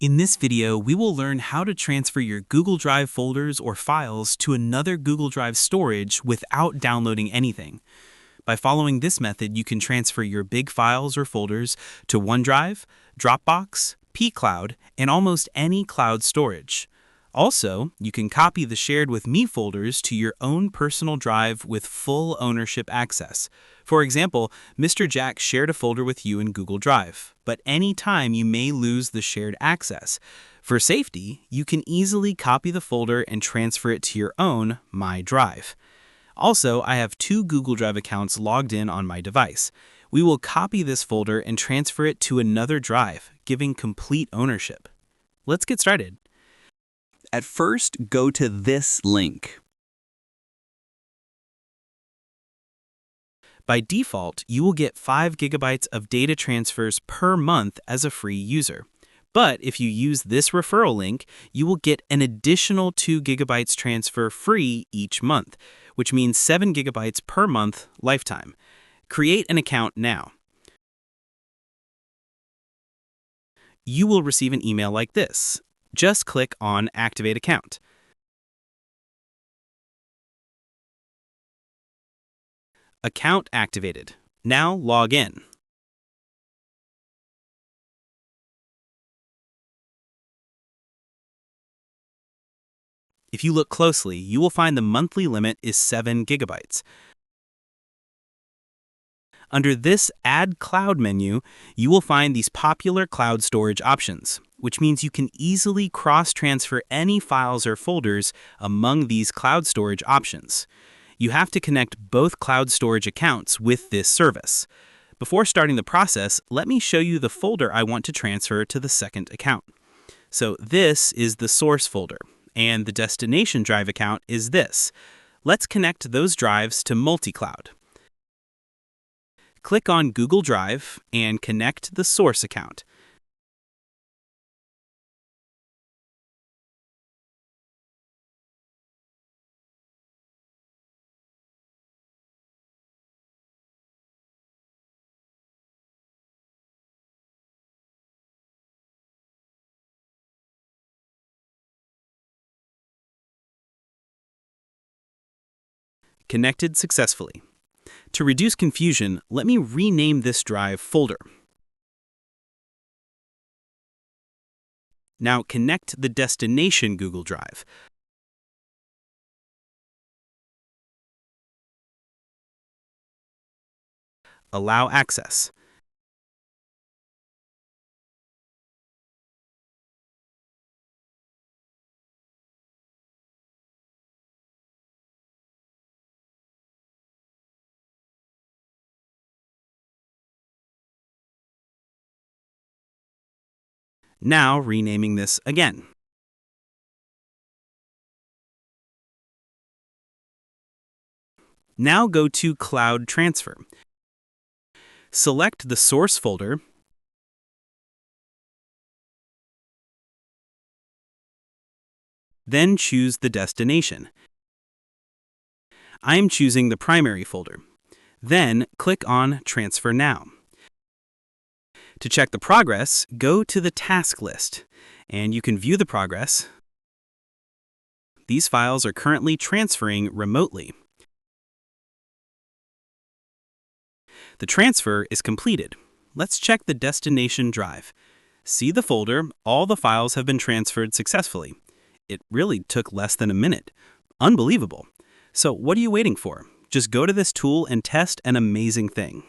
In this video, we will learn how to transfer your Google Drive folders or files to another Google Drive storage without downloading anything. By following this method, you can transfer your big files or folders to OneDrive, Dropbox, pCloud, and almost any cloud storage. Also, you can copy the Shared with Me folders to your own personal drive with full ownership access. For example, Mr. Jack shared a folder with you in Google Drive, but anytime you may lose the shared access. For safety, you can easily copy the folder and transfer it to your own My Drive. Also, I have 2 Google Drive accounts logged in on my device. We will copy this folder and transfer it to another drive, giving complete ownership. Let's get started. At first, go to this link. By default, you will get 5 gigabytes of data transfers per month as a free user. But if you use this referral link, you will get an additional 2 gigabytes transfer free each month, which means 7 gigabytes per month lifetime. Create an account now. You will receive an email like this. Just click on Activate Account. Account activated. Now log in. If you look closely, you will find the monthly limit is 7 gigabytes. Under this Add Cloud menu, you will find these popular cloud storage options, which means you can easily cross-transfer any files or folders among these cloud storage options. You have to connect both cloud storage accounts with this service. Before starting the process, let me show you the folder I want to transfer to the second account. So this is the source folder, and the destination drive account is this. Let's connect those drives to MultCloud. Click on Google Drive and connect the source account. Connected successfully. To reduce confusion, let me rename this drive folder. Now connect the destination Google Drive. Allow access. Now renaming this again. Now go to Cloud Transfer. Select the source folder, then choose the destination. I am choosing the primary folder. Then click on Transfer Now. To check the progress, go to the task list, and you can view the progress. These files are currently transferring remotely. The transfer is completed. Let's check the destination drive. See the folder, all the files have been transferred successfully. It really took less than a minute. Unbelievable. So what are you waiting for? Just go to this tool and test an amazing thing.